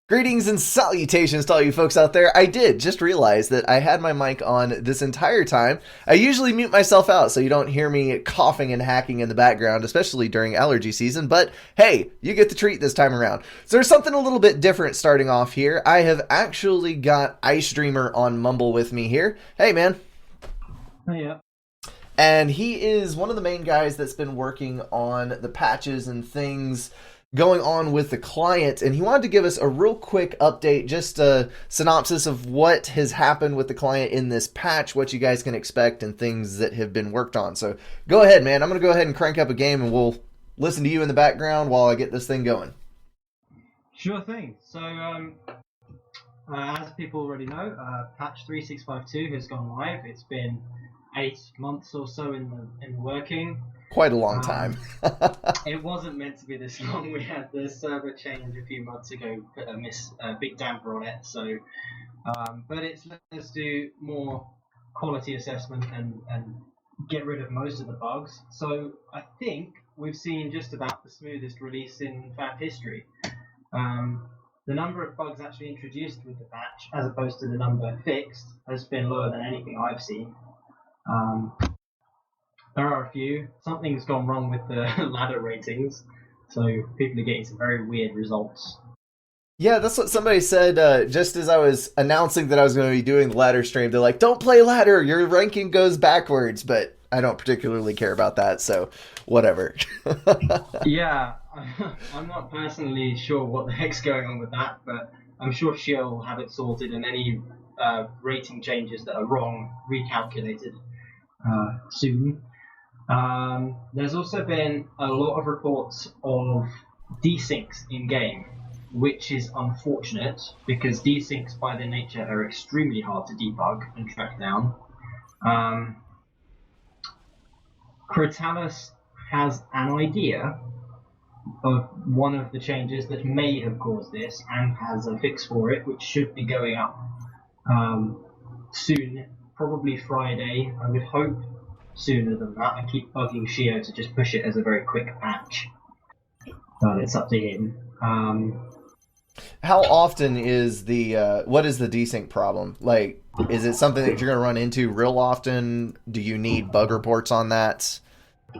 Greetings and salutations to all you folks out there. I did just realize that I had my mic on this entire time. I usually mute myself out so you don't hear me coughing and hacking in the background, especially during allergy season, but hey, you get the treat this time around. So there's something a little bit different starting off here. I have actually got IceDreamer on Mumble with me here. Hey, man. Yeah. And he is one of the main guys that's been working on the patches and things going on with the client, and he wanted to give us a real quick update, just a synopsis of what has happened with the client in this patch, what you guys can expect, and things that have been worked on. So go ahead, man. I'm going to go ahead and crank up a game, and we'll listen to you in the background while I get this thing going. Sure thing. So, as people already know, patch 3652 has gone live. It's been 8 months or so in the working. Quite a long time. It wasn't meant to be this long. We had the server change a few months ago, put a big damper on it. So, but it's let us do more quality assessment and get rid of most of the bugs. So I think we've seen just about the smoothest release in FAF history. The number of bugs actually introduced with the patch, as opposed to the number fixed, has been lower than anything I've seen. There are a few. Something's gone wrong with the ladder ratings, so people are getting some very weird results. Yeah, that's what somebody said just as I was announcing that I was going to be doing the ladder stream. They're like, don't play ladder, your ranking goes backwards, but I don't particularly care about that, so whatever. Yeah, I'm not personally sure what the heck's going on with that, but I'm sure she'll have it sorted and any rating changes that are wrong recalculated soon. There's also been a lot of reports of desyncs in game, which is unfortunate because desyncs by their nature are extremely hard to debug and track down. Critalis has an idea of one of the changes that may have caused this and has a fix for it, which should be going up soon, probably Friday. I would hope sooner than that. I keep bugging Shio to just push it as a very quick patch, but it's up to him. How often is the what is the desync problem? Like, is it something that you're going to run into real often? Do you need bug reports on that?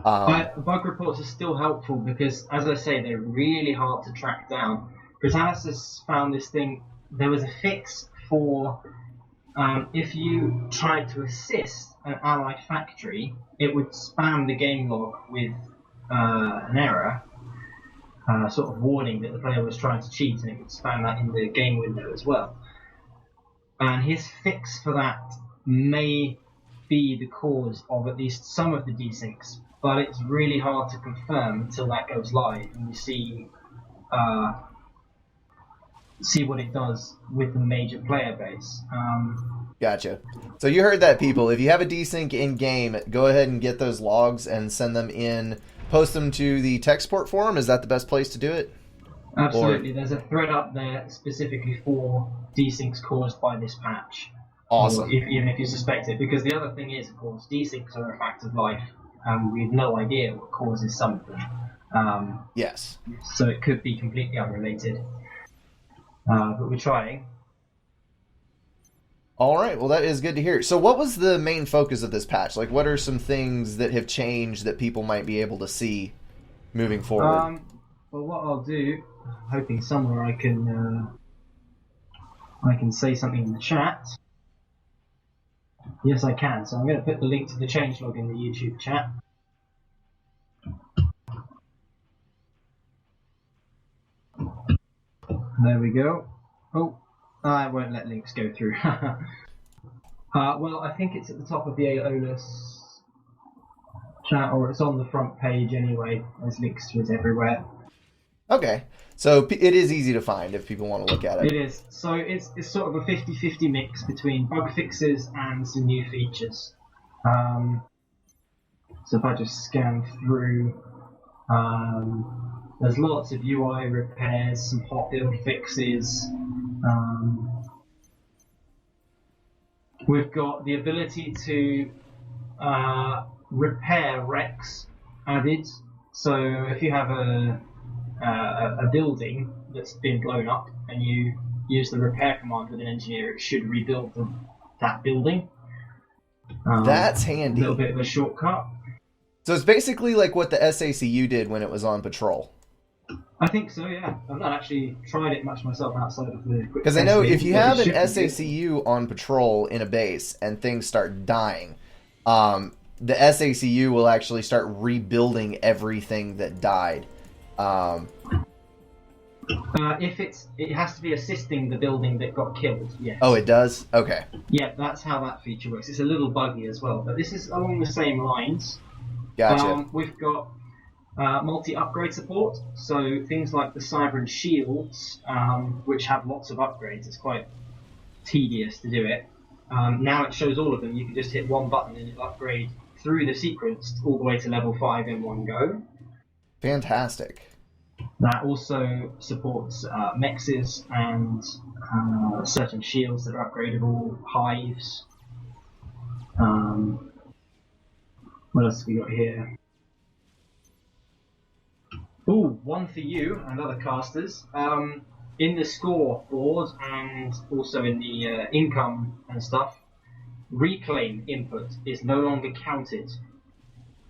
Bug reports are still helpful because, as I say, they're really hard to track down. Critalis has found this thing. There was a fix for if you tried to assist an allied factory, it would spam the game log with an error, sort of warning that the player was trying to cheat, and it would spam that in the game window as well. And his fix for that may be the cause of at least some of the desyncs, but it's really hard to confirm until that goes live and you see what it does with the major player base. Gotcha. So you heard that, people. If you have a desync in game, go ahead and get those logs and send them in. Post them to the tech support forum. Is that the best place to do it? Absolutely. There's a thread up there specifically for desyncs caused by this patch. Awesome. Even if you suspect it, because the other thing is, of course, desyncs are a fact of life, and we have no idea what causes some of them. Yes. So it could be completely unrelated. But we're trying. All right, well, that is good to hear. So what was the main focus of this patch? Like, what are some things that have changed that people might be able to see moving forward? Well, what I'll do, hoping somewhere I can say something in the chat. Yes, I can. So I'm going to put the link to the changelog in the YouTube chat. There we go. Oh. I won't let links go through. Well, I think it's at the top of the Aeolus chat, or it's on the front page anyway. There's links to it everywhere. Okay, so it is easy to find if people want to look at it. It is. So it's sort of a 50-50 mix between bug fixes and some new features. So if I just scan through, there's lots of UI repairs, some hot build fixes. We've got the ability to repair wrecks added. So if you have a a building that's been blown up, and you use the repair command with an engineer, it should rebuild that building. That's A handy. little bit of a shortcut. So it's basically like what the SACU did when it was on patrol. I think so, yeah. I've not actually tried it much myself outside of the quick Because I know testing, if you but have it an should be good. SACU on patrol in a base and things start dying, the SACU will actually start rebuilding everything that died. It has to be assisting the building that got killed, yes. Oh, it does? Okay. Yeah, that's how that feature works. It's a little buggy as well, but this is along the same lines. Gotcha. We've got multi-upgrade support, so things like the Cyber shields, which have lots of upgrades. It's quite tedious to do it. Now it shows all of them. You can just hit one button and it'll upgrade through the sequence all the way to level 5 in one go. Fantastic. That also supports mexes and certain shields that are upgradable, hives. What else have we got here? Ooh, one for you and other casters. In the score board and also in the income and stuff, reclaim input is no longer counted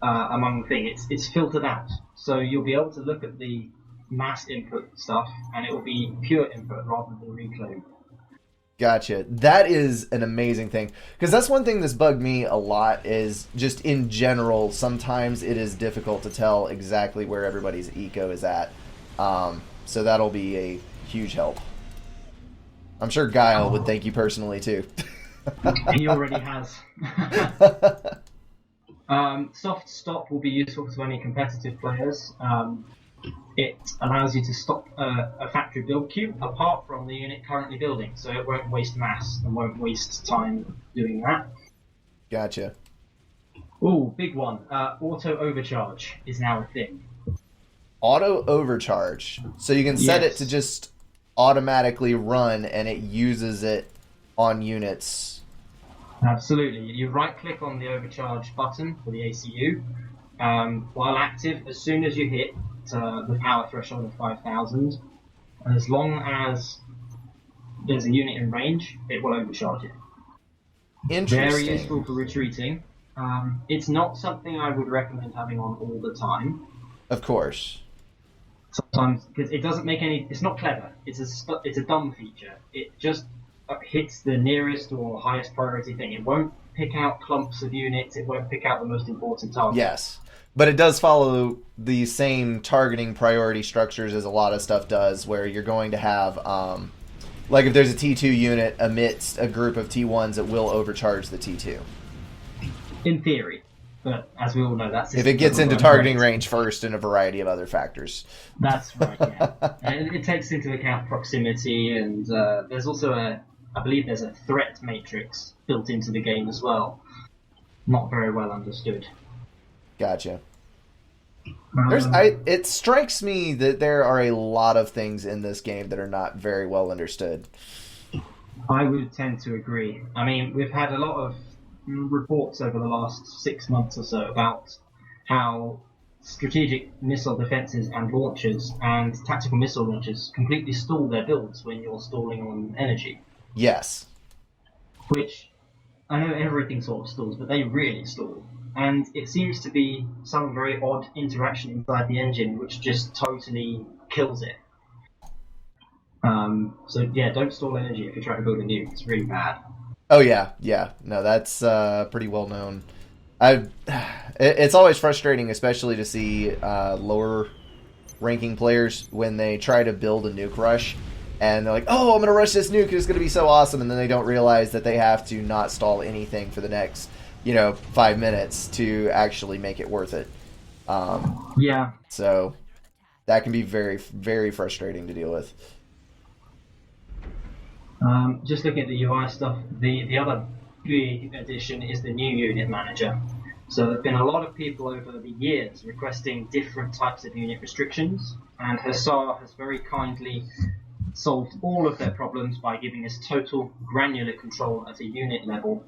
among the thing. It's filtered out. So you'll be able to look at the mass input stuff and it will be pure input rather than reclaim. Gotcha. That is an amazing thing. Because that's one thing that's bugged me a lot is just in general, sometimes it is difficult to tell exactly where everybody's eco is at. So that'll be a huge help. I'm sure Guile would thank you personally too. He already has. Soft stop will be useful to any competitive players. It allows you to stop a factory build queue apart from the unit currently building, so it won't waste mass and won't waste time doing that. Gotcha. Ooh, big one. Auto overcharge is now a thing. Auto overcharge. So you can set it Yes. to just automatically run and it uses it on units. Absolutely. You right click on the overcharge button for the ACU. While active, as soon as you hit the power threshold of 5,000, and as long as there's a unit in range, it will overcharge it. Interesting. Very useful for retreating. It's not something I would recommend having on all the time. Of course. Sometimes, because it doesn't make any. It's not clever. It's a dumb feature. It just hits the nearest or highest priority thing. It won't pick out clumps of units. It won't pick out the most important targets. Yes. But it does follow the same targeting priority structures as a lot of stuff does, where you're going to have, like if there's a T2 unit amidst a group of T1s, it will overcharge the T2. In theory. But as we all know, that's If it gets into targeting range first and a variety of other factors. That's right, yeah. And it takes into account proximity, and there's also I believe there's a threat matrix built into the game as well. Not very well understood. Gotcha. It strikes me that there are a lot of things in this game that are not very well understood. I would tend to agree. I mean, we've had a lot of reports over the last 6 months or so about how strategic missile defenses and launchers and tactical missile launchers completely stall their builds when you're stalling on energy. Yes. Which, I know everything sort of stalls, but they really stall. And it seems to be some very odd interaction inside the engine which just totally kills it. So yeah, don't stall energy if you're trying to build a nuke. It's really bad. Oh yeah. No, that's pretty well known. It's always frustrating, especially to see lower ranking players when they try to build a nuke rush, and they're like, "Oh, I'm gonna rush this nuke. It's gonna be so awesome," and then they don't realize that they have to not stall anything for the next, 5 minutes to actually make it worth it. Yeah. So that can be very, very frustrating to deal with. Just looking at the UI stuff, the other big addition is the new unit manager. So there have been a lot of people over the years requesting different types of unit restrictions, and Hussar has very kindly solved all of their problems by giving us total granular control at a unit level.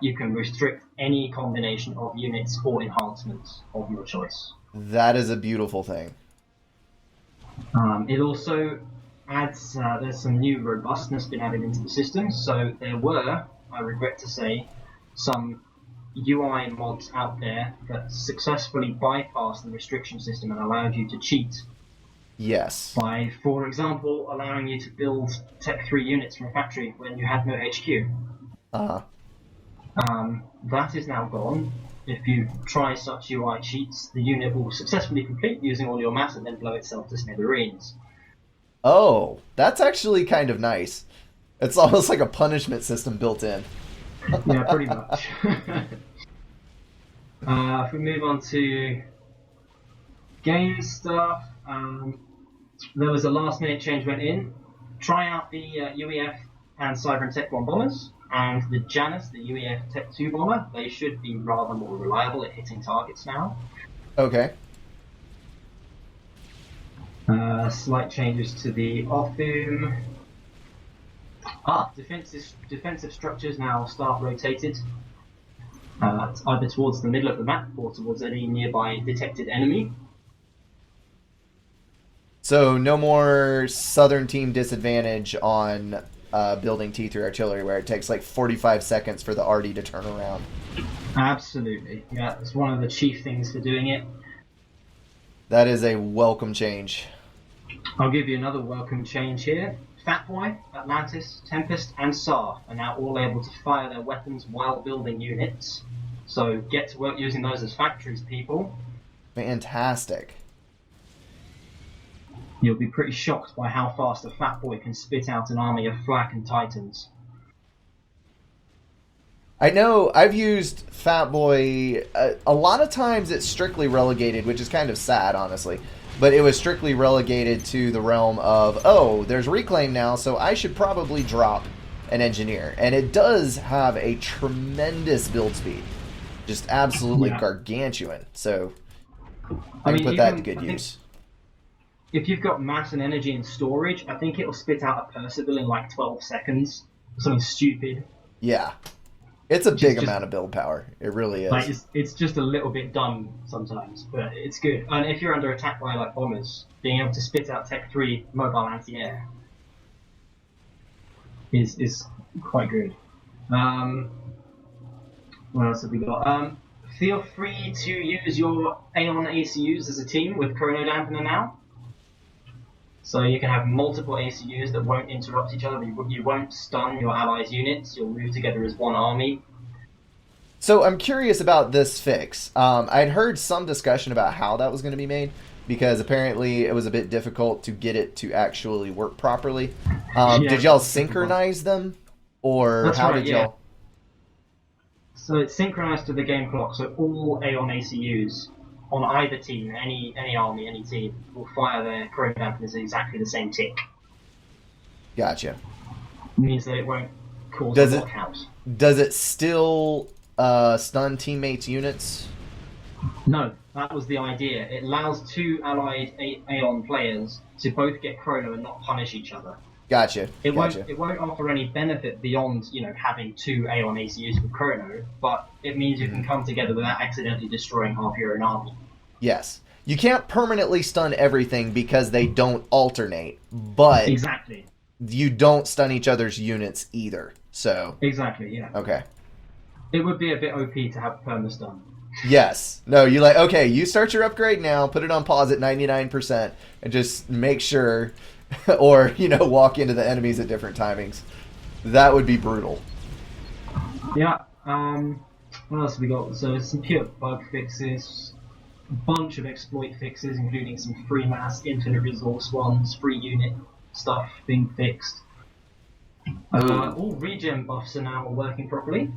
You can restrict any combination of units or enhancements of your choice. That is a beautiful thing. It also adds, there's some new robustness been added into the system. So there were, I regret to say, some UI mods out there that successfully bypassed the restriction system and allowed you to cheat Yes. by, for example, allowing you to build Tech 3 units from a factory when you had no HQ. Uh-huh. That is now gone. If you try such UI cheats, the unit will successfully complete using all your mass and then blow itself to smithereens. Oh, that's actually kind of nice. It's almost like a punishment system built in. Yeah, pretty much. If we move on to game stuff, there was a last minute change went in. Try out the UEF and Cyber and Tech 1 bombers, and the Janus, the UEF Tech 2 bomber. They should be rather more reliable at hitting targets now. Okay. Slight changes to the Othum. Defensive structures now start rotated, either towards the middle of the map or towards any nearby detected enemy. So no more Southern team disadvantage on building T3 artillery where it takes like 45 seconds for the RD to turn around. Absolutely. Yeah, it's one of the chief things for doing it. That is a welcome change. I'll give you another welcome change here. Fatboy, Atlantis, Tempest, and SAR are now all able to fire their weapons while building units. So get to work using those as factories, people. Fantastic. You'll be pretty shocked by how fast a Fatboy can spit out an army of Flak and Titans. I know I've used Fatboy. A lot of times it's strictly relegated, which is kind of sad, honestly. But it was strictly relegated to the realm of, oh, there's reclaim now, so I should probably drop an engineer. And it does have a tremendous build speed. Just absolutely gargantuan. So I can put that to good use. If you've got mass and energy and storage, I think it'll spit out a Percival in like 12 seconds. Something stupid. Yeah. It's a big amount of build power. It really is. Like it's just a little bit dumb sometimes, but it's good. And if you're under attack by like bombers, being able to spit out Tech 3 mobile anti-air is quite good. What else have we got? Feel free to use your Aeon ACUs as a team with Chrono Dampener now. So you can have multiple ACUs that won't interrupt each other. You won't stun your allies' units. You'll move together as one army. So I'm curious about this fix. I'd heard some discussion about how that was going to be made, because apparently it was a bit difficult to get it to actually work properly. Did y'all synchronize them? Or That's how right, did y'all... So it's synchronized to the game clock, so all Aeon ACUs on either team, any army, any team, will fire their Chrono Dampeners at exactly the same tick. Gotcha. It means that it won't cause a blockhouse. Does it still stun teammates' units? No, that was the idea. It allows two allied Aeon players to both get Chrono and not punish each other. Gotcha. It won't offer any benefit beyond, having two Aeon ACUs with Chrono, but it means you can come together without accidentally destroying half your own army. Yes. You can't permanently stun everything because they don't alternate, but exactly. You don't stun each other's units either. So exactly, yeah. Okay. It would be a bit OP to have perma-stun. Yes. No, you okay, you start your upgrade now, put it on pause at 99%, and just make sure, or, walk into the enemies at different timings. That would be brutal. Yeah. What else have we got? So some pure bug fixes, a bunch of exploit fixes, including some free mass, infinite resource ones, free unit stuff being fixed. All regen buffs are now working properly.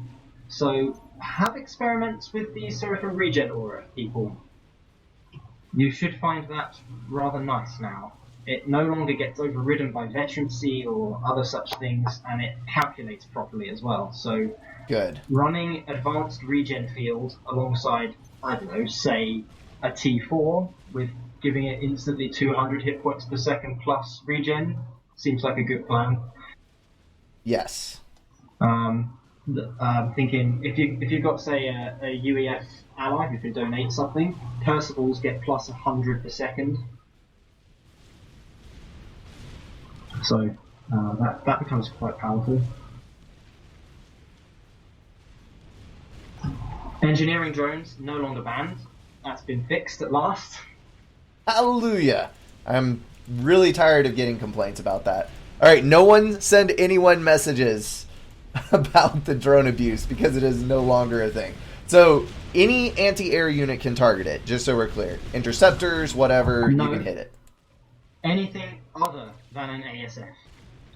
So have experiments with the Seraphim regen aura, people. You should find that rather nice now. It no longer gets overridden by veterancy or other such things, and it calculates properly as well. So good. Running advanced regen field alongside, I don't know, say a T4 with giving it instantly 200 hit points per second plus regen seems like a good plan. Yes. I'm thinking if you've got say a UEF ally who can donate something, Percivals get plus 100 per second. So that becomes quite powerful. Engineering drones no longer banned. That's been fixed at last. Hallelujah. I'm really tired of getting complaints about that. All right, no one send anyone messages about the drone abuse because it is no longer a thing. So any anti-air unit can target it, just so we're clear. Interceptors, whatever, No. you can hit it. Anything other than an ASF.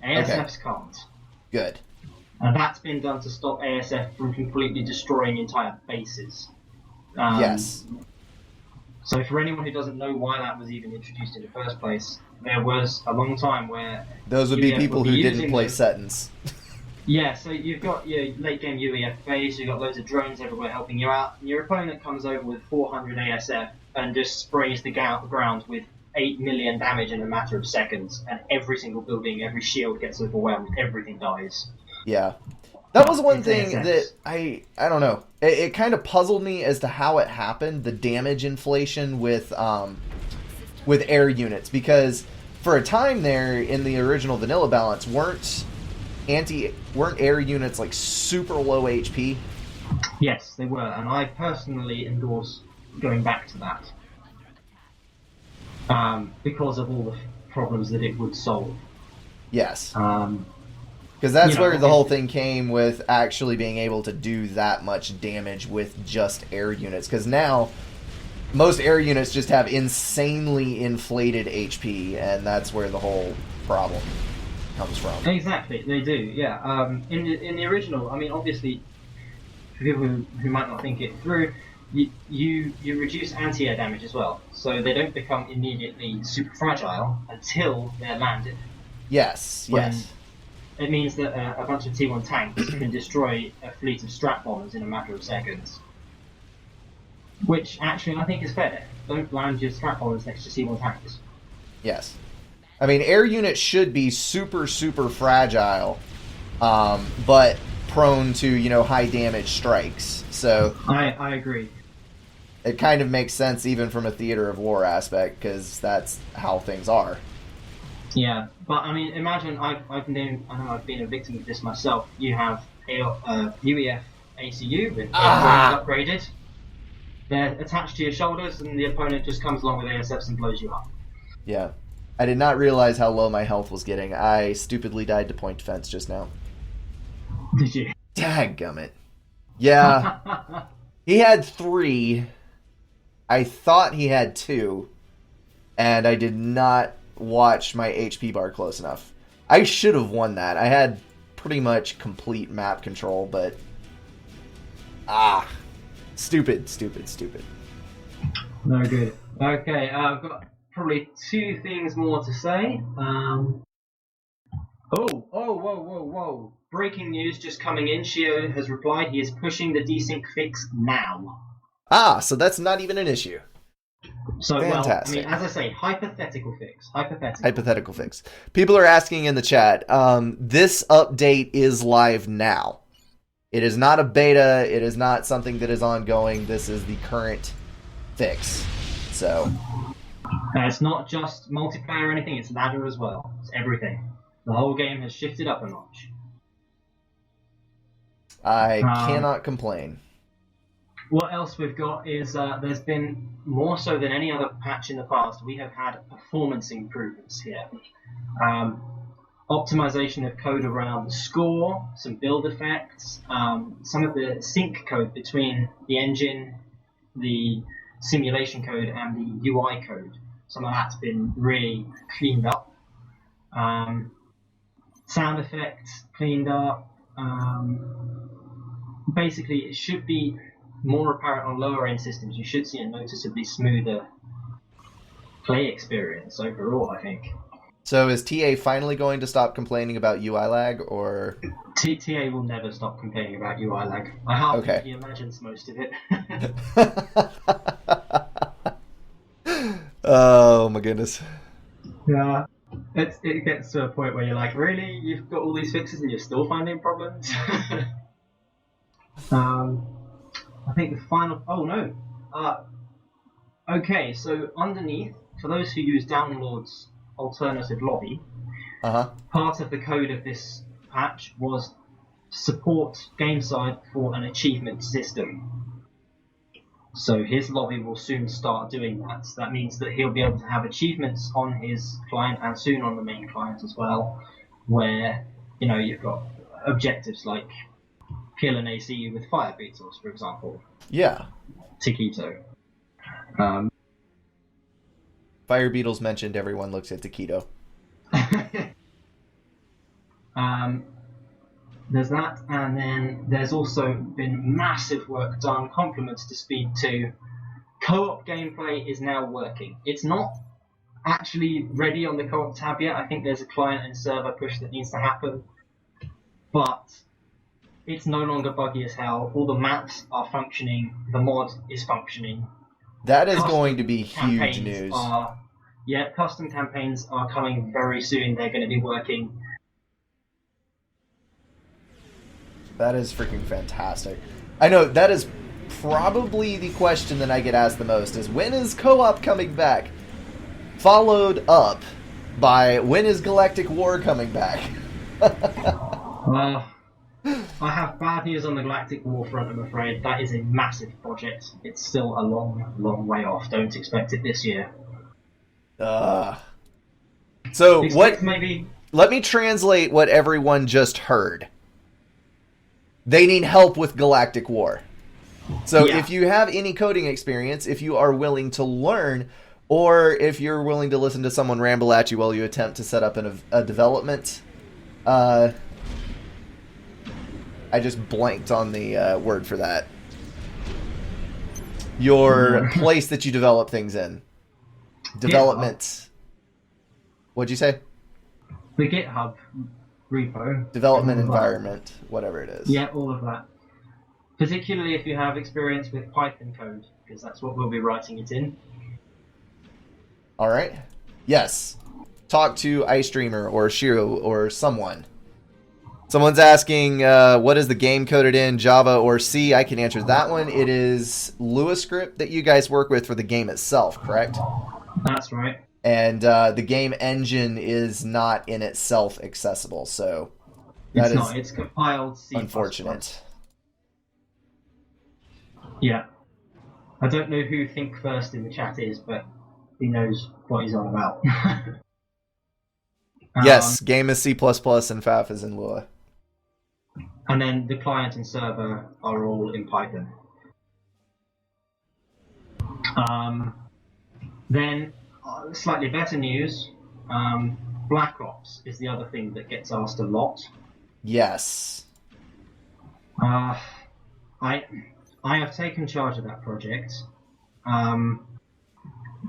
ASFs can't. Good. And that's been done to stop ASF from completely destroying entire bases. Yes. So for anyone who doesn't know why that was even introduced in the first place, there was a long time where those would be people who didn't play Settings. Yeah, so you've got your late game UEF base, you've got loads of drones everywhere helping you out, and your opponent comes over with 400 ASF and just sprays the ground with 8 million damage in a matter of seconds, and every single building, every shield gets overwhelmed, everything dies. Yeah. That was one thing that I don't know. It kind of puzzled me as to how it happened, the damage inflation with air units, because for a time there in the original vanilla balance weren't air units like super low HP? Yes, they were, and I personally endorse going back to that. Because of all the problems that it would solve. Yes. Because that's where the whole thing came with actually being able to do that much damage with just air units. Because now, most air units just have insanely inflated HP, and that's where the whole problem comes from. Exactly, they do, yeah. In the original, I mean, obviously, for people who might not think it through, you reduce anti-air damage as well. So they don't become immediately super fragile until they're landed. Yes, yes. It means that a bunch of T1 tanks can destroy a fleet of strat bombers in a matter of seconds. Which, actually, I think is fair. Don't land your strat bombers next to T1 tanks. Yes. I mean, air units should be super, super fragile, but prone to, high damage strikes. So I agree. It kind of makes sense even from a theater of war aspect, because that's how things are. Yeah, but I mean, imagine I know I've been a victim of this myself. You have a UEF ACU with upgraded. They're attached to your shoulders, and the opponent just comes along with ASFs and blows you up. Yeah. I did not realize how low my health was getting. I stupidly died to point defense just now. Did you? Dadgummit. Yeah. He had 3. I thought he had 2. And I did not watch my HP bar close enough. I should have won that. I had pretty much complete map control, but... Stupid. No good. Okay, I've got probably 2 things more to say. Whoa. Breaking news just coming in. Shio has replied he is pushing the desync fix now. So that's not even an issue. So, fantastic. Well, I mean, as I say, hypothetical fix. Hypothetical fix. People are asking in the chat, this update is live now. It is not a beta. It is not something that is ongoing. This is the current fix. So... it's not just multiplayer or anything, it's ladder as well. It's everything. The whole game has shifted up a notch. I cannot complain. What else we've got is there's been, more so than any other patch in the past, we have had performance improvements here. Optimization of code around the score, some build effects, some of the sync code between the engine, the simulation code, and the UI code. Some of that's been really cleaned up. Sound effects cleaned up. Basically, it should be more apparent on lower end systems. You should see a noticeably smoother play experience overall, I think. So is TA finally going to stop complaining about UI lag, or... TA will never stop complaining about UI lag. I half think he imagines most of it. Oh my goodness. Yeah. It gets to a point where you're like, really? You've got all these fixes and you're still finding problems? I think the final... Oh, no. Okay, so underneath, for those who use Download's alternative lobby, Part of the code of this patch was support game side for an achievement system. So his lobby will soon start doing that. So that means that he'll be able to have achievements on his client and soon on the main client as well, where you've got objectives like kill an ACU with fire beetles, for example. Yeah. Taquito. Fire beetles mentioned, everyone looks at Taquito. There's that, and then there's also been massive work done, compliments to Speed 2. Co-op gameplay is now working. It's not actually ready on the co-op tab yet. I think there's a client and server push that needs to happen. But it's no longer buggy as hell. All the maps are functioning. The mod is functioning. That is going to be huge news. Custom campaigns are coming very soon. They're going to be working. That is freaking fantastic. I know, that is probably the question that I get asked the most, is when is co-op coming back? Followed up by, when is Galactic War coming back? Well, I have bad news on the Galactic War front, I'm afraid. That is a massive project. It's still a long, long way off. Don't expect it this year. So expect maybe... Let me translate what everyone just heard. They need help with Galactic War. So if you have any coding experience, if you are willing to learn, or if you're willing to listen to someone ramble at you while you attempt to set up a development, I just blanked on the word for that. Your place that you develop things in. Development. What'd you say? The GitHub repo. Development environment, whatever it is. Yeah, all of that. Particularly if you have experience with Python code, because that's what we'll be writing it in. All right. Yes. Talk to IceDreamer or Shiro or someone. Someone's asking, what is the game coded in, Java or C? I can answer that one. It is LuaScript that you guys work with for the game itself, correct? That's right. And the game engine is not in itself accessible, so that it's not. It's compiled C++. Unfortunate. Yeah. I don't know who Think First in the chat is, but he knows what he's on about. Yes, game is C++ and FAF is in Lua. And then the client and server are all in Python. Then, slightly better news, Black Ops is the other thing that gets asked a lot. Yes. I have taken charge of that project.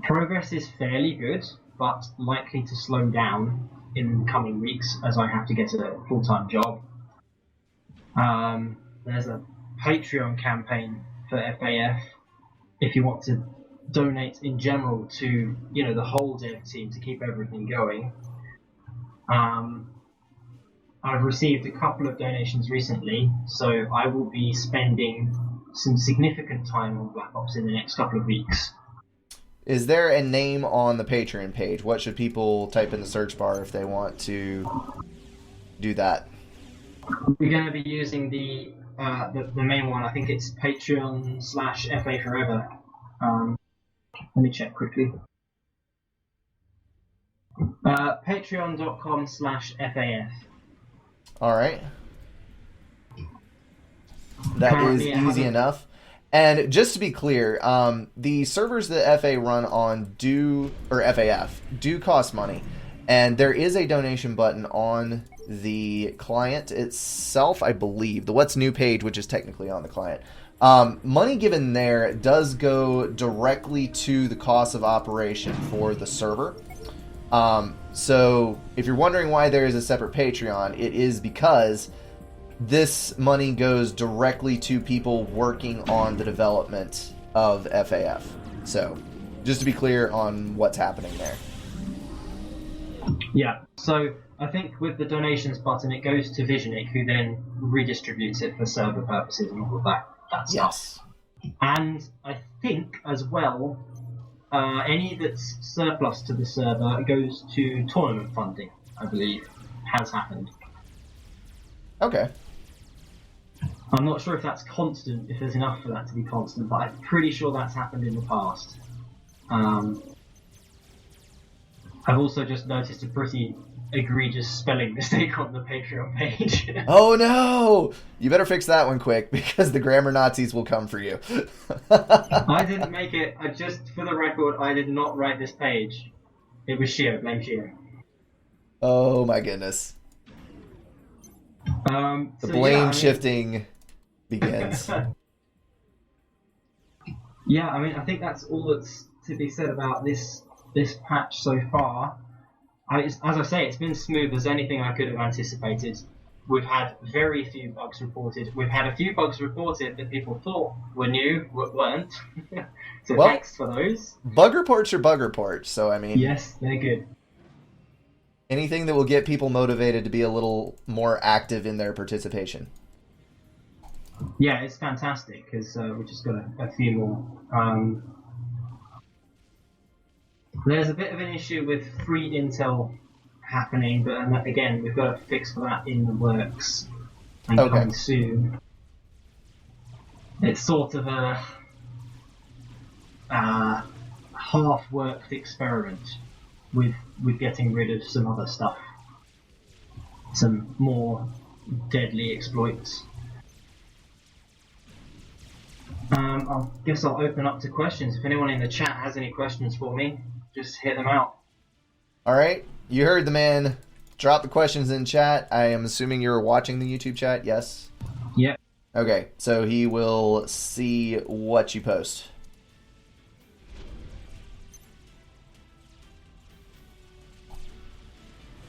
Progress is fairly good, but likely to slow down in the coming weeks as I have to get a full-time job. There's a Patreon campaign for FAF if you want to donate in general to the whole dev team to keep everything going. I've received a couple of donations recently, so I will be spending some significant time on Black Ops in the next couple of weeks. Is there a name on the Patreon page? What should people type in the search bar if they want to do that? We're going to be using the main one. I think it's Patreon/FA Forever. Let me check quickly. Patreon.com/FAF. All right. That is easy enough. And just to be clear, the servers that FA run on FAF do cost money. And there is a donation button on the client itself, I believe. The What's New page, which is technically on the client. Money given there does go directly to the cost of operation for the server. So if you're wondering why there is a separate Patreon, it is because this money goes directly to people working on the development of FAF. So just to be clear on what's happening there. Yeah, so I think with the donations button, it goes to Visionic, who then redistributes it for server purposes and all of that stuff. Yes. And I think as well, any that's surplus to the server goes to tournament funding. I believe, has happened. Okay. I'm not sure if that's constant, if there's enough for that to be constant, but I'm pretty sure that's happened in the past. I've also just noticed a pretty egregious spelling mistake on the Patreon page. Oh no! You better fix that one quick, because the grammar Nazis will come for you. I didn't make it. For the record, I did not write this page. It was Shio. Blame Shio. Oh my goodness. The blame shifting begins. Yeah, I mean, I think that's all that's to be said about this patch so far. As I say, it's been smooth as anything I could have anticipated. We've had very few bugs reported. We've had a few bugs reported that people thought were new, weren't. So well, thanks for those. Bug reports are bug reports, so I mean... Yes, they're good. Anything that will get people motivated to be a little more active in their participation. Yeah, it's fantastic, because we've just got a few more. There's a bit of an issue with free intel happening, but again, we've got a fix for that in the works and coming soon. It's sort of a half-worked experiment with getting rid of some other stuff, some more deadly exploits. I guess I'll open up to questions. If anyone in the chat has any questions for me, just hit them out. All right, you heard the man. Drop the questions in chat. I am assuming you're watching the YouTube chat, yes? Yep. Okay, so he will see what you post.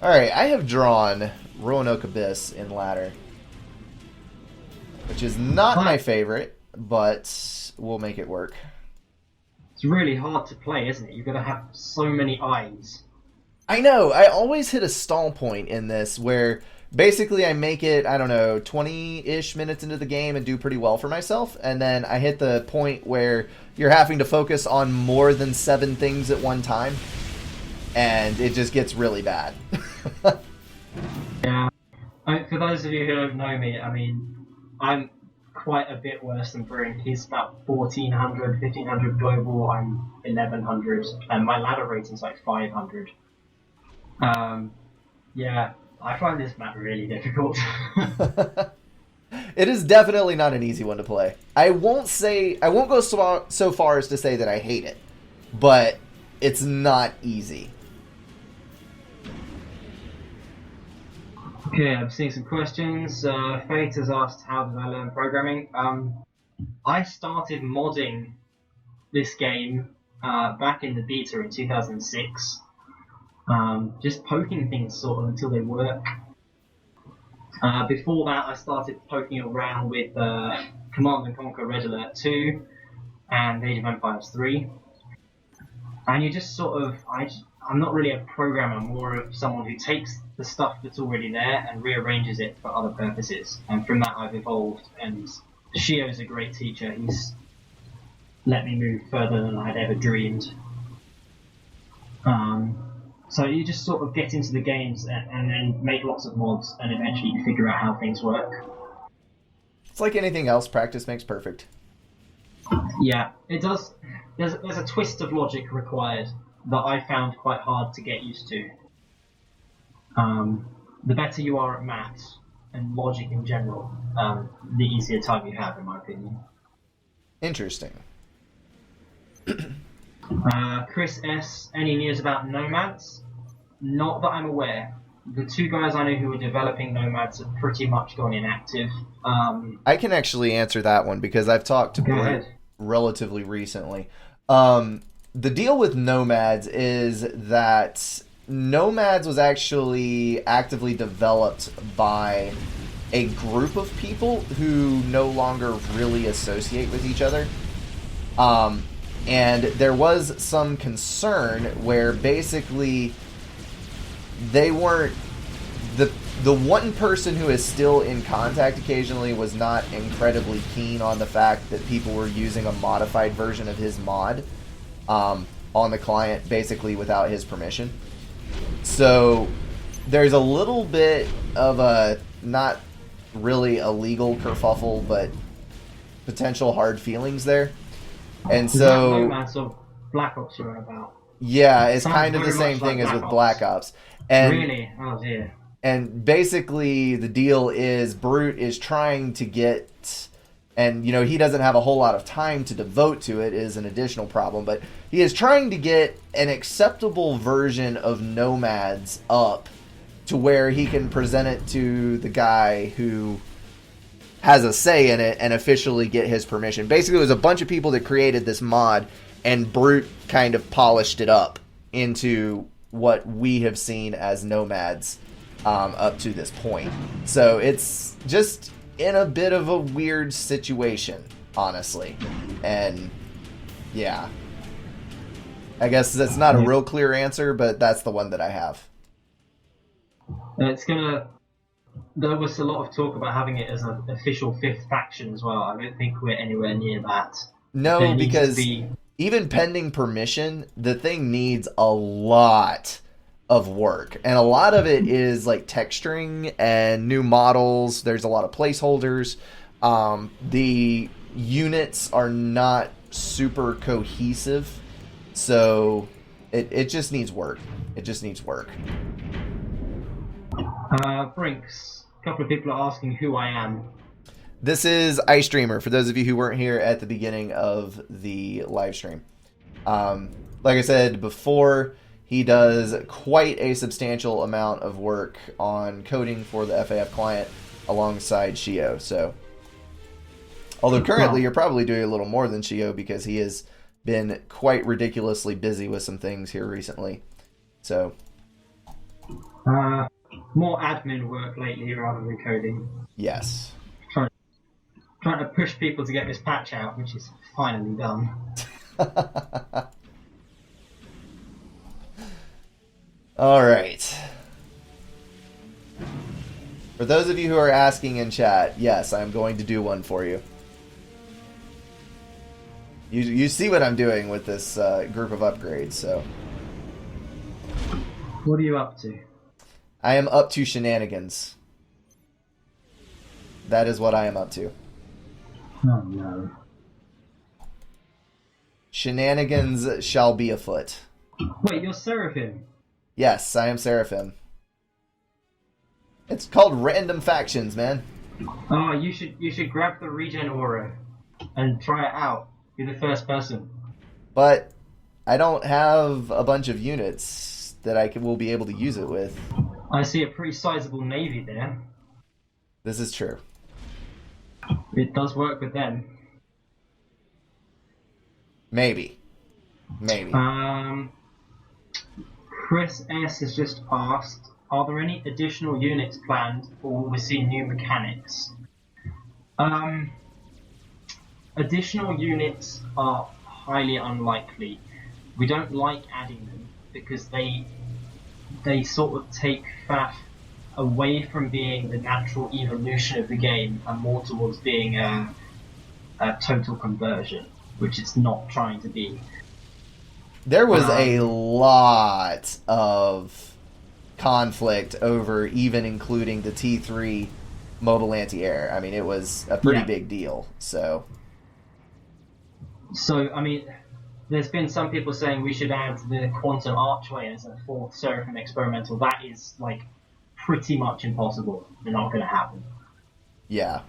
Alright, I have drawn Roanoke Abyss in ladder, which is not my favorite, but we'll make it work. It's really hard to play, isn't it? You've got to have so many eyes. I know. I always hit a stall point in this where basically I make it, I don't know, 20-ish minutes into the game and do pretty well for myself, and then I hit the point where you're having to focus on more than 7 things at one time, and it just gets really bad. Yeah. For those of you who don't know me, I mean, I'm quite a bit worse than Brink. He's about 1400, 1500 global, I'm 1100, and my ladder rating's like 500. Yeah, I find this map really difficult. It is definitely not an easy one to play. I won't go so far as to say that I hate it, but it's not easy. Okay, I'm seeing some questions. Fate has asked, how did I learn programming? I started modding this game back in the beta in 2006. Just poking things sort of until they work. Before that, I started poking around with Command & Conquer Red Alert 2 and Age of Empires 3. And you just sort of... I'm not really a programmer, more of someone who takes the stuff that's already there and rearranges it for other purposes. And from that I've evolved, and Shio's a great teacher. He's let me move further than I'd ever dreamed. So you just sort of get into the games and then make lots of mods, and eventually you figure out how things work. It's like anything else, practice makes perfect. Yeah, it does. There's a twist of logic required that I found quite hard to get used to. The better you are at maths and logic in general, the easier time you have, in my opinion. Interesting. Chris S., any news about Nomads? Not that I'm aware. The 2 guys I know who were developing Nomads have pretty much gone inactive. I can actually answer that one because I've talked to Blue relatively recently. The deal with Nomads is that Nomads was actually actively developed by a group of people who no longer really associate with each other. And there was some concern where basically they weren't... The one person who is still in contact occasionally was not incredibly keen on the fact that people were using a modified version of his mod on the client, basically without his permission. So there's a little bit of a, not really a legal kerfuffle, but potential hard feelings there. And Is that so, Nomads or Black Ops you're on about? yeah, it's Sounds kind of the very same much like thing as Black with Ops. Black Ops. And Really? Oh dear. And basically, the deal is Brute is trying to get, and he doesn't have a whole lot of time to devote to it, is an additional problem, but he is trying to get an acceptable version of Nomads up to where he can present it to the guy who has a say in it and officially get his permission. Basically, it was a bunch of people that created this mod, and Brute kind of polished it up into what we have seen as Nomads up to this point. So it's just in a bit of a weird situation, honestly. And yeah, I guess that's not a real clear answer, but that's the one that I have. There was a lot of talk about having it as an official fifth faction as well. I don't think we're anywhere near that. No, because even pending permission, the thing needs a lot of work, and a lot of it is like texturing and new models. There's a lot of placeholders. The units are not super cohesive, so it just needs work. It just needs work. Brinks, a couple of people are asking who I am. This is IceDreamer, for those of you who weren't here at the beginning of the live stream. Like I said before, he does quite a substantial amount of work on coding for the FAF client alongside Shio. So, although currently you're probably doing a little more than Shio because he has been quite ridiculously busy with some things here recently. So, more admin work lately rather than coding. Yes. Trying to push people to get this patch out, which is finally done. All right. For those of you who are asking in chat, yes, I'm going to do one for you. You see what I'm doing with this group of upgrades, so. What are you up to? I am up to shenanigans. That is what I am up to. Oh no. Shenanigans shall be afoot. Wait, you're Seraphim? Yes, I am Seraphim. It's called Random Factions, man. Oh, you should grab the regen aura and try it out. Be the first person. But I don't have a bunch of units that will be able to use it with. I see a pretty sizable navy there. This is true. It does work with them. Maybe. Chris S has just asked, are there any additional units planned, or will we see new mechanics? Additional units are highly unlikely. We don't like adding them because they sort of take FAF away from being the natural evolution of the game and more towards being a total conversion, which it's not trying to be. There was a lot of conflict over even including the T3 mobile anti-air. I mean, it was a pretty big deal. So, I mean, there's been some people saying we should add the Quantum Archway as a fourth Seraphim experimental. That is, like, pretty much impossible. They're not going to happen. Yeah.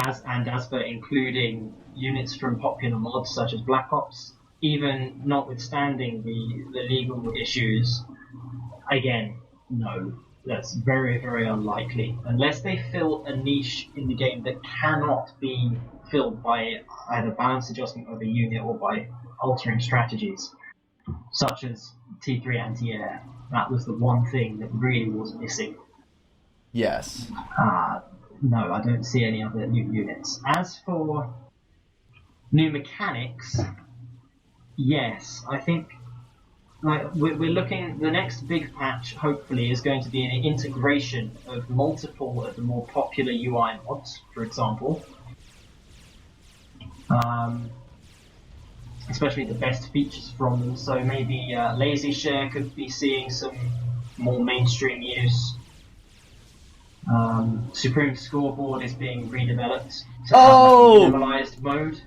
As for including units from popular mods such as Black Ops, even notwithstanding the legal issues, again, no. That's very, very unlikely. Unless they fill a niche in the game that cannot be filled by either balance adjustment of a unit or by altering strategies, such as T3 anti-air. That was the one thing that really was missing. Yes. No, I don't see any other new units. As for new mechanics, yes, I think we're looking. The next big patch, hopefully, is going to be an integration of multiple of the more popular UI mods, for example. Especially the best features from them. So maybe Lazy Share could be seeing some more mainstream use. Supreme Scoreboard is being redeveloped to have a minimalized mode.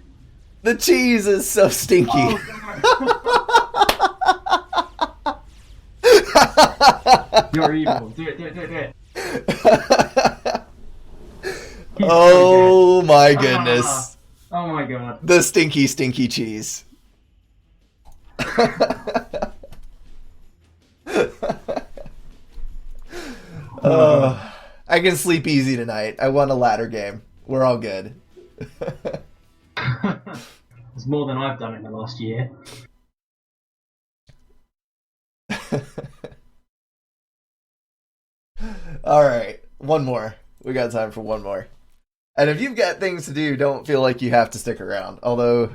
The cheese is so stinky. Oh, you're evil. Do it. Oh my goodness. Oh my god. The stinky cheese. I can sleep easy tonight. I won a ladder game. We're all good. It's more than I've done in the last year. All right, one more. We got time for one more. And if you've got things to do, don't feel like you have to stick around. Although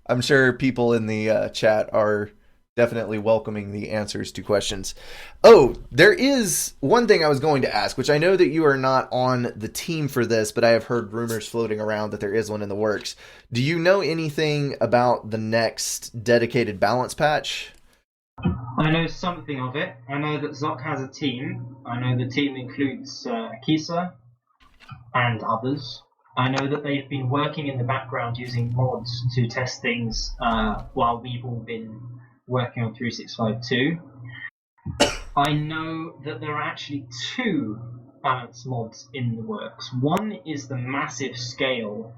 I'm sure people in the chat are definitely welcoming the answers to questions. Oh, there is one thing I was going to ask, which I know that you are not on the team for this, but I have heard rumors floating around that there is one in the works. Do you know anything about the next dedicated balance patch? I know something of it. I know that Zoc has a team. I know the team includes Kisa and others. I know that they've been working in the background using mods to test things while we've all been working on 365.2. I know that there are actually two balance mods in the works. One is the massive scale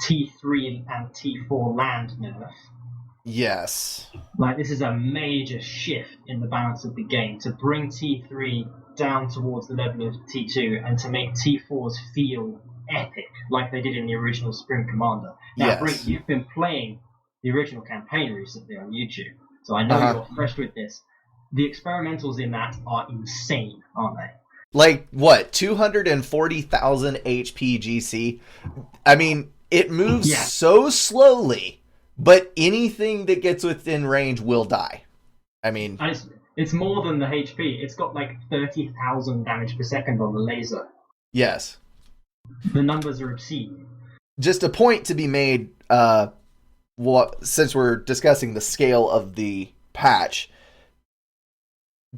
T3 and T4 land nerf. Yes. Like, this is a major shift in the balance of the game to bring T3 down towards the level of T2 and to make T4s feel epic, like they did in the original Spring Commander. Now, yes. Brink, you've been playing the original campaign recently on YouTube, so I know you're fresh with this. The experimentals in that are insane, aren't they? Like, what, 240,000 HP GC? I mean, it moves so slowly, but anything that gets within range will die. I mean... It's more than the HP. It's got like 30,000 damage per second on the laser. Yes. The numbers are obscene. Just a point to be made, since we're discussing the scale of the patch,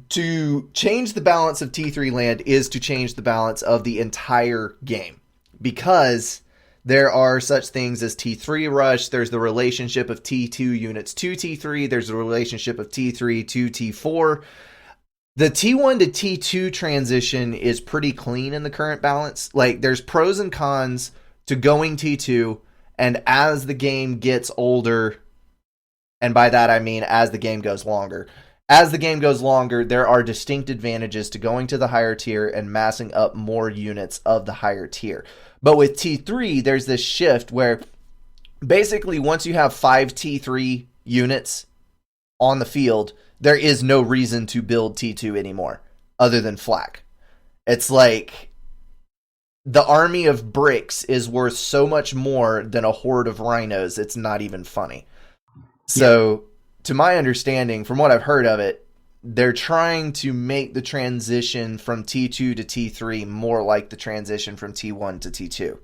to change the balance of T3 land is to change the balance of the entire game. Because there are such things as T3 rush, there's the relationship of T2 units to T3, there's the relationship of T3 to T4. The T1 to T2 transition is pretty clean in the current balance. Like, there's pros and cons to going T2, and as the game gets older, and by that I mean as the game goes longer, there are distinct advantages to going to the higher tier and massing up more units of the higher tier. But with T3, there's this shift where basically once you have 5 T3 units on the field, there is no reason to build T2 anymore, other than flak. It's like the army of bricks is worth so much more than a horde of rhinos, it's not even funny. So, to my understanding, from what I've heard of it, they're trying to make the transition from T2 to T3 more like the transition from T1 to T2.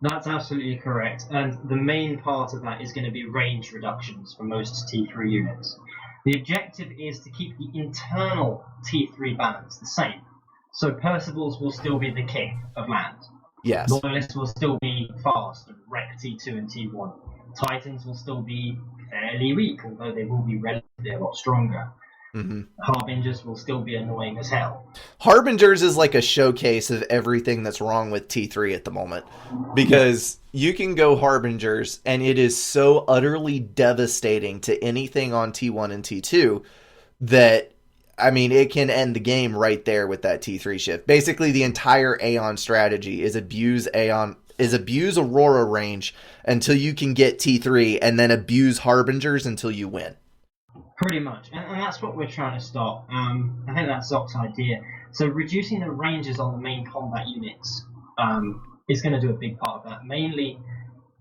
That's absolutely correct. And the main part of that is going to be range reductions for most T3 units. The objective is to keep the internal T3 balance the same. So Percivals will still be the king of land. Yes. Loyalists will still be fast and wreck T2 and T1. Titans will still be fairly weak, although they will be relatively a lot stronger. Mm-hmm. Harbingers will still be annoying as hell. Harbingers is like a showcase of everything that's wrong with T3 at the moment. Because you can go Harbingers, and it is so utterly devastating to anything on T1 and T2 that, I mean, it can end the game right there with that T3 shift. Basically, the entire Aeon strategy is abuse Aurora range until you can get T3, and then abuse Harbingers until you win. Pretty much, and that's what we're trying to stop. I think that's Zoc's idea. So reducing the ranges on the main combat units is going to do a big part of that, mainly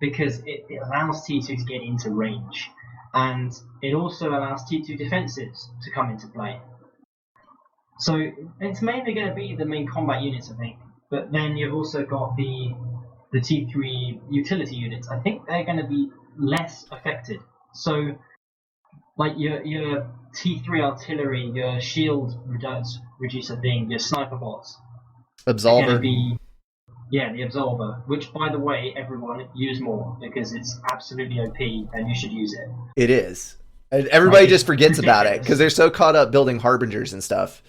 because it allows T2 to get into range, and it also allows T2 defensives to come into play. So it's mainly going to be the main combat units, I think, but then you've also got the T3 utility units. I think they're going to be less affected. So, like your T3 artillery, your shield reducer being the sniper bots. Going to Absolver. be, yeah, the Absolver, which, by the way, everyone use more because it's absolutely OP and you should use it. It is. And everybody Like, just it's forgets about it ridiculous. because they're so caught up building harbingers and stuff.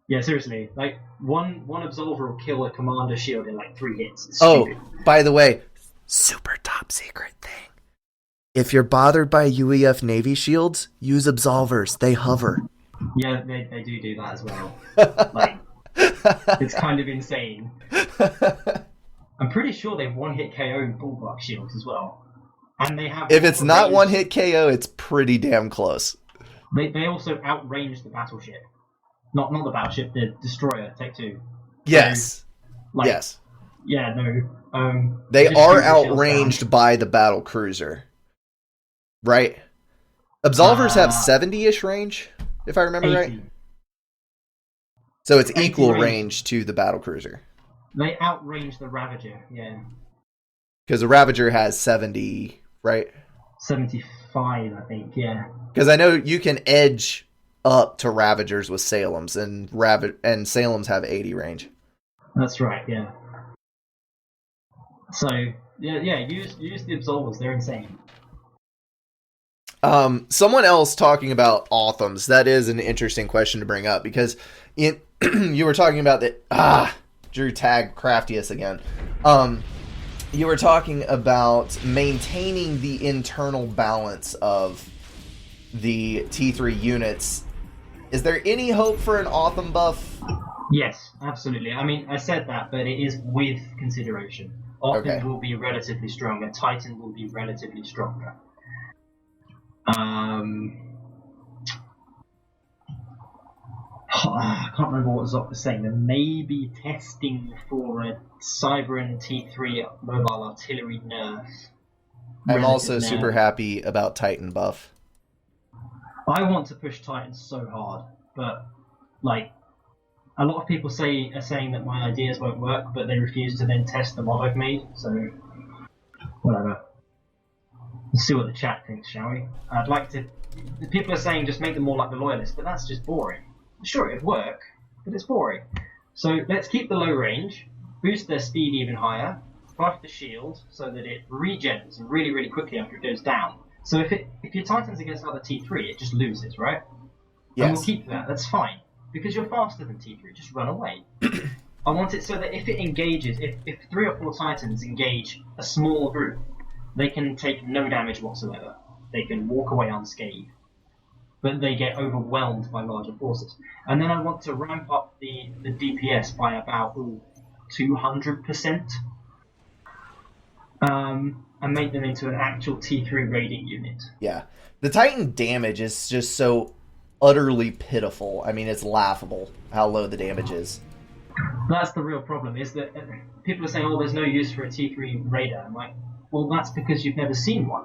Yeah, seriously. Like, one Absolver will kill a commander shield in like 3 hits. It's Oh, stupid. by the way, super top secret thing. If you're bothered by UEF Navy shields, use Absolvers. They hover. Yeah, they do that as well. Like, it's kind of insane. I'm pretty sure they've one-hit KO Bulwark shields as well. And they have... If it's not one-hit KO, it's pretty damn close. They also outrange the battleship. Not the battleship, the destroyer, Tech 2. Yes. Like, yes. Yeah, no. They just are shoot the shields outranged down. by the battle cruiser. Right? Absolvers have 70-ish range, if I remember 80. right. So it's 80 equal range. range to the battle cruiser. They outrange the Ravager, yeah. Because the Ravager has 70, right? 75, I think, yeah. Because I know you can edge up to Ravagers with Salem's, and Salem's have 80 range. That's right, yeah. So, yeah, use the Absolvers, they're insane. Someone else talking about Authams, that is an interesting question to bring up, because you were talking about that... Drew tag Craftius again. You were talking about maintaining the internal balance of the T3 units. Is there any hope for an Autham buff? Yes, absolutely. I mean, I said that, but it is with consideration. Autham will be relatively stronger. Titan will be relatively stronger. I can't remember what Zoc was saying. There may be testing for a Cybran T3 mobile artillery nerf. I'm also super happy about Titan buff. I want to push Titan so hard, but like a lot of people are saying that my ideas won't work, but they refuse to then test the mod I've made. So whatever. Let's see what the chat thinks, shall we? I'd like to. People are saying just make them more like the Loyalists, but that's just boring. Sure, it'd work, but it's boring. So let's keep the low range, boost their speed even higher, buff the shield so that it regens really, really quickly after it goes down. So if your Titan's against other T3, it just loses, right? Yes. And we'll keep that. That's fine because you're faster than T3. Just run away. I want it so that if it engages, if 3 or 4 Titans engage a small group, they can take no damage whatsoever. They can walk away unscathed. But they get overwhelmed by larger forces. And then I want to ramp up the DPS by about 200%. And make them into an actual T3 raiding unit. Yeah. The Titan damage is just so utterly pitiful. I mean, it's laughable how low the damage is. That's the real problem, is that people are saying, oh, there's no use for a T3 raider. I'm like, well, that's because you've never seen one.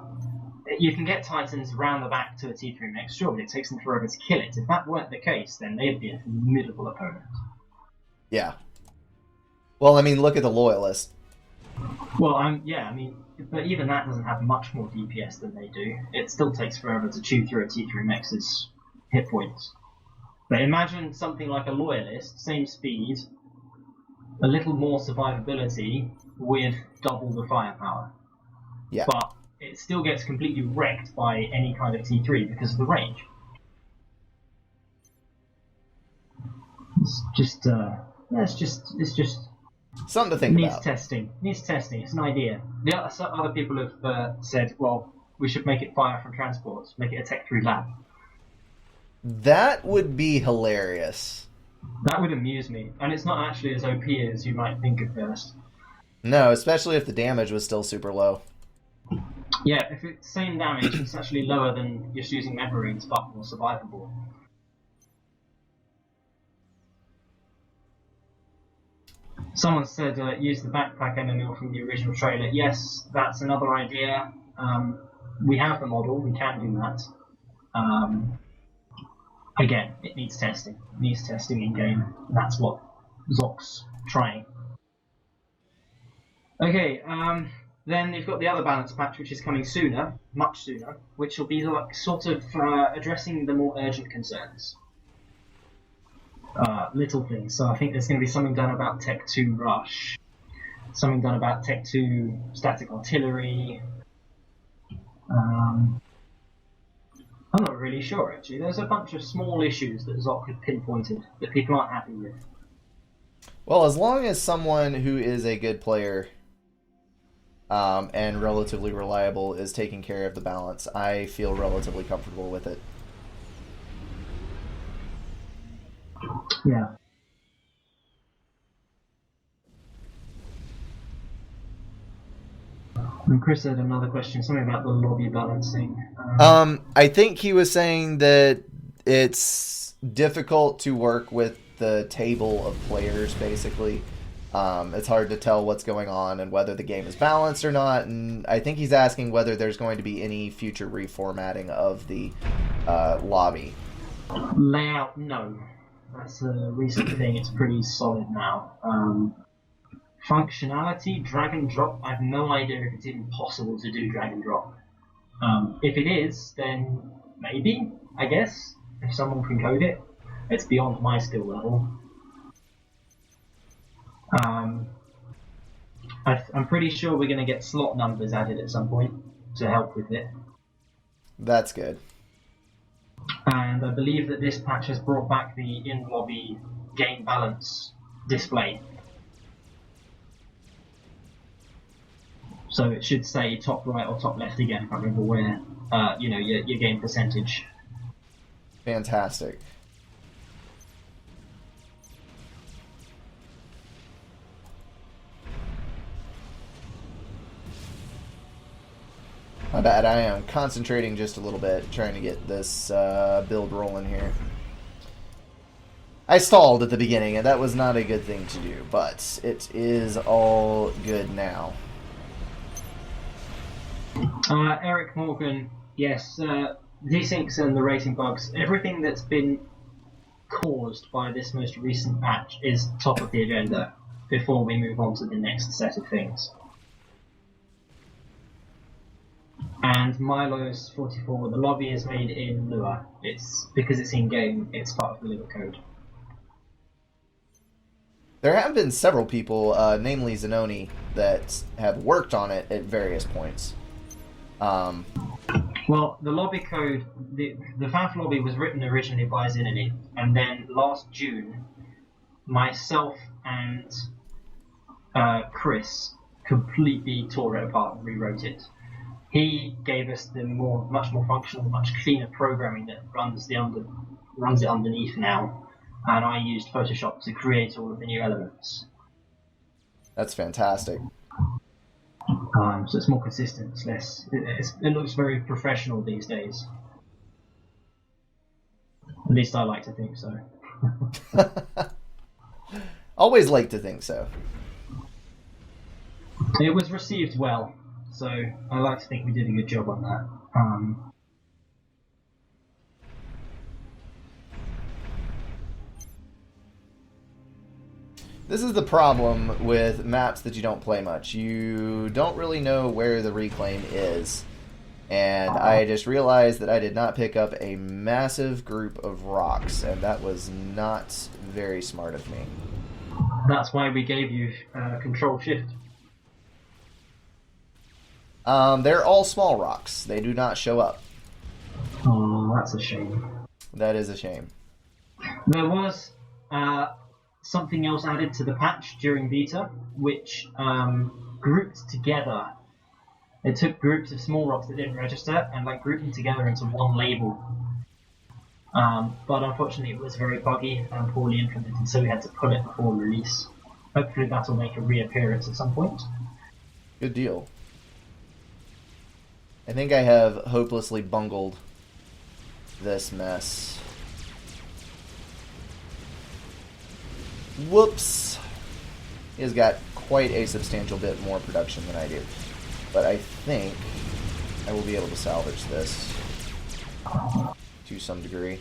You can get Titans round the back to a T3 mech, sure, but it takes them forever to kill it. If that weren't the case, then they'd be a formidable opponent. Yeah. Well, I mean, look at the Loyalist. Well, but even that doesn't have much more DPS than they do. It still takes forever to chew through a T3 mech's hit points. But imagine something like a Loyalist, same speed, a little more survivability, with double the firepower. Yeah. But it still gets completely wrecked by any kind of T3 because of the range. It's just something to think needs about. testing. Needs testing. It's an idea. Some other people have said, well, we should make it fire from transports, make it a Tech 3 lab. That would be hilarious. That would amuse me, and it's not actually as OP as you might think at first. No, especially if the damage was still super low. Yeah, if it's same damage, it's actually lower than just using Memories, but more survivable. Someone said use the backpack MML from the original trailer. Yes, that's another idea. We have the model, we can do that. Again, it needs testing. It needs testing in game. That's what Zoc's trying. Okay, then you've got the other balance patch, which is coming sooner, much sooner, which will be like sort of addressing the more urgent concerns. little things. So I think there's going to be something done about Tech 2 Rush, something done about Tech 2 Static Artillery. I'm not really sure actually. There's a bunch of small issues that Zoc had pinpointed that people aren't happy with. Well, as long as someone who is a good player and relatively reliable is taking care of the balance, I feel relatively comfortable with it. Yeah. And Chris had another question, something about the lobby balancing. I think he was saying that it's difficult to work with the table of players, basically. It's hard to tell what's going on and whether the game is balanced or not. And I think he's asking whether there's going to be any future reformatting of the lobby. Layout, no. That's a recent thing. It's pretty solid now. Functionality, drag and drop. I have no idea if it's even possible to do drag and drop. If it is, then maybe, I guess, if someone can code it. It's beyond my skill level. I'm pretty sure we're going to get slot numbers added at some point to help with it. That's good. And I believe that this patch has brought back the in-lobby game balance display. So it should say top right or top left again. I can't remember where. Your game percentage. Fantastic. My bad. I am concentrating just a little bit, trying to get this build rolling here. I stalled at the beginning, and that was not a good thing to do, but it is all good now. Eric Morgan, yes, desyncs and the racing bugs, everything that's been caused by this most recent patch is top of the agenda before we move on to the next set of things. And Milo's 44, the lobby is made in Lua. It's because it's in game, it's part of the Lua code. There have been several people, namely Zanoni, that have worked on it at various points. Well, the lobby code, the FAF lobby was written originally by Zinani, and then last June, myself and Chris completely tore it apart and rewrote it. He gave us the much more functional, much cleaner programming that runs it underneath now, and I used Photoshop to create all of the new elements. That's fantastic. So it's more consistent. It's less. It looks very professional these days. At least I like to think so. Always like to think so. It was received well, so I like to think we did a good job on that. This is the problem with maps that you don't play much. You don't really know where the reclaim is. And I just realized that I did not pick up a massive group of rocks, and that was not very smart of me. That's why we gave you Control Shift. They're all small rocks. They do not show up. Oh, that's a shame. That is a shame. There was something else added to the patch during beta, which grouped together. It took groups of small rocks that didn't register and grouped them together into one label. But unfortunately, it was very buggy and poorly implemented, so we had to pull it before release. Hopefully, that will make a reappearance at some point. Good deal. I think I have hopelessly bungled this mess. Whoops. He has got quite a substantial bit more production than I do. But I think I will be able to salvage this to some degree.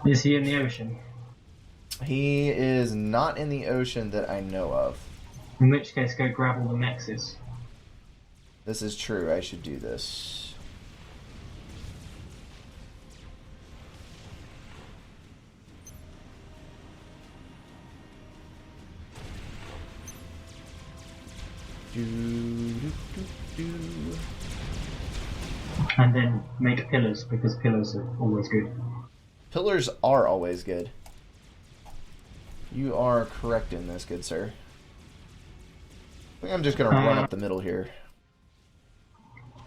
Is he in the ocean? He is not in the ocean that I know of. In which case, go grab all the mexes. This is true. I should do this. And then make pillars, because pillars are always good. Pillars are always good. You are correct in this, good sir. I think I'm just going to run up the middle here.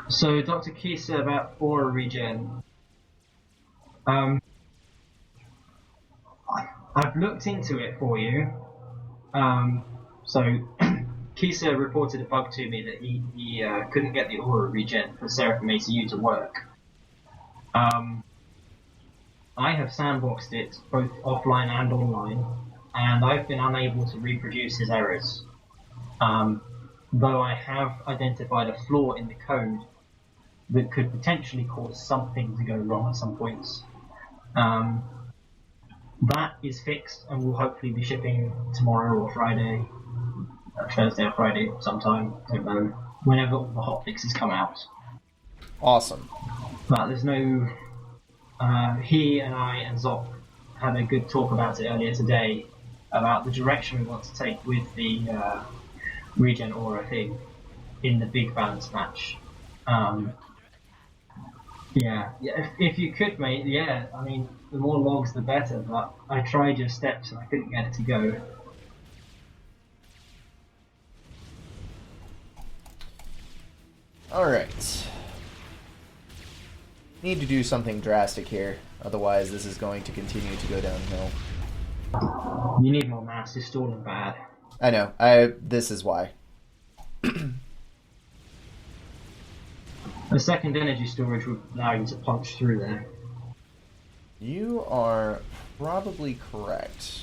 So, Dr. Kisa, about aura regen. I've looked into it for you. So, Kisa reported a bug to me that he couldn't get the aura regen for Seraphim ACU to work. I have sandboxed it both offline and online, and I've been unable to reproduce his errors. Though I have identified a flaw in the code that could potentially cause something to go wrong at some points. That is fixed and will hopefully be shipping tomorrow or Friday, Thursday or Friday sometime, don't know, whenever all the hotfixes come out. Awesome. But there's no... he and I and Zop had a good talk about it earlier today, about the direction we want to take with the regen aura thing in the big balance match. If you could, mate, I mean, the more logs the better, but I tried your steps and I couldn't get it to go. Alright. Need to do something drastic here, otherwise this is going to continue to go downhill. You need more mass, you're stalling bad. I know, this is why. A second energy storage would allow you to punch through there. You are probably correct.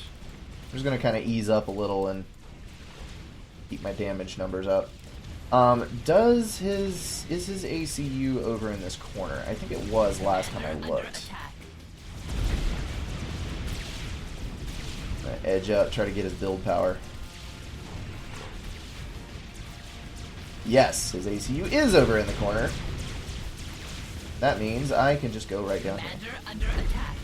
I'm just going to kind of ease up a little and keep my damage numbers up. Is his ACU over in this corner? I think it was last time I looked. Edge up, try to get his build power. Yes, his ACU is over in the corner. That means I can just go right down here. Under attack.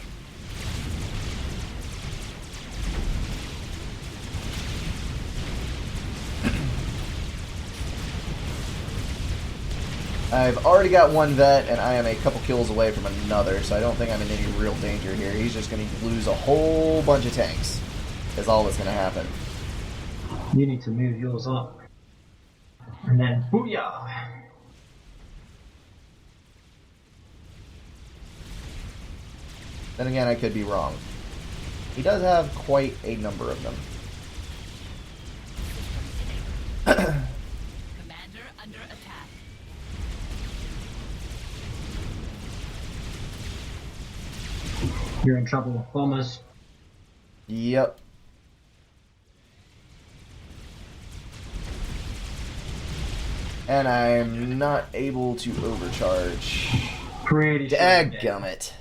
I've already got one vet, and I am a couple kills away from another, so I don't think I'm in any real danger here. He's just going to lose a whole bunch of tanks, is all that's going to happen. You need to move yours up. And then, booyah! Then again, I could be wrong. He does have quite a number of them. Commander under attack. You're in trouble. Bombers. Yep. And I'm not able to overcharge. Pretty sure. Dadgummit.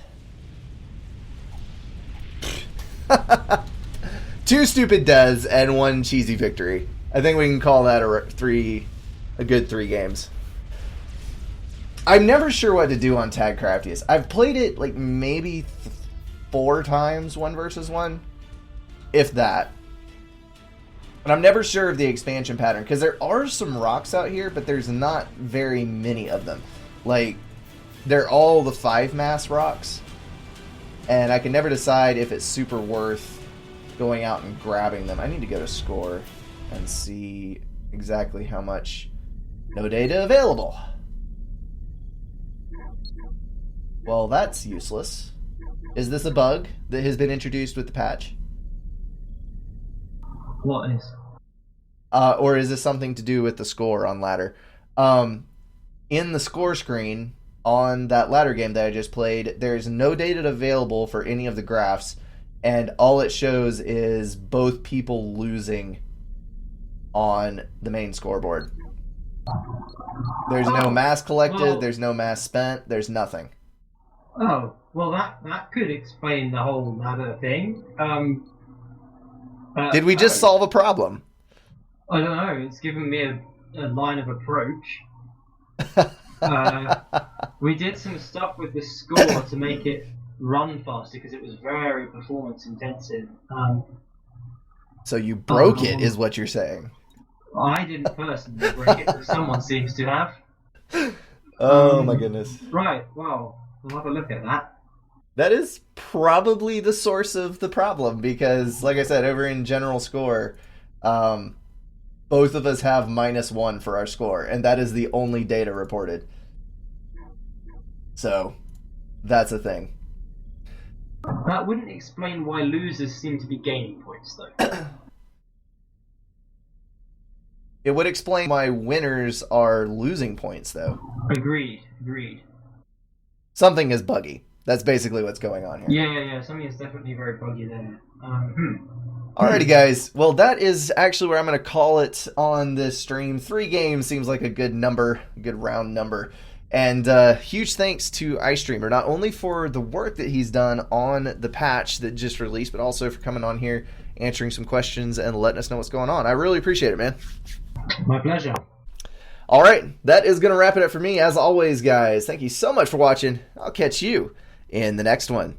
Two stupid deaths and one cheesy victory. I think we can call that a good 3 games. I'm never sure what to do on Tag Craftiest. I've played it like maybe 4 times, 1 versus 1, if that. But I'm never sure of the expansion pattern, because there are some rocks out here, but there's not very many of them. Like, they're all the 5-mass rocks, and I can never decide if it's super worth going out and grabbing them. I need to go to score and see exactly how much. No data available. Well, that's useless. Is this a bug that has been introduced with the patch? What is? Or is this something to do with the score on ladder? In the score screen on that ladder game that I just played, there's no data available for any of the graphs, and all it shows is both people losing on the main scoreboard. There's no mass collected, there's no mass spent, there's nothing. Oh, well that could explain the whole ladder thing. Did we just solve a problem? I don't know, it's given me a line of approach. We did some stuff with the score to make it run faster because it was very performance intensive. So you broke it, is what you're saying. I didn't personally break it, but someone seems to have. Oh my goodness. Right, well, we'll have a look at that. That is probably the source of the problem because, like I said, over in general score, both of us have -1 for our score, and that is the only data reported. So, that's a thing. That wouldn't explain why losers seem to be gaining points, though. It would explain why winners are losing points, though. Agreed. Something is buggy. That's basically what's going on here. Yeah. Something is definitely very buggy there. Alrighty, guys. Well, that is actually where I'm going to call it on this stream. 3 games seems like a good number, good round number. And huge thanks to IceDreamer, not only for the work that he's done on the patch that just released, but also for coming on here, answering some questions, and letting us know what's going on. I really appreciate it, man. My pleasure. All right, that is going to wrap it up for me. As always, guys, thank you so much for watching. I'll catch you in the next one.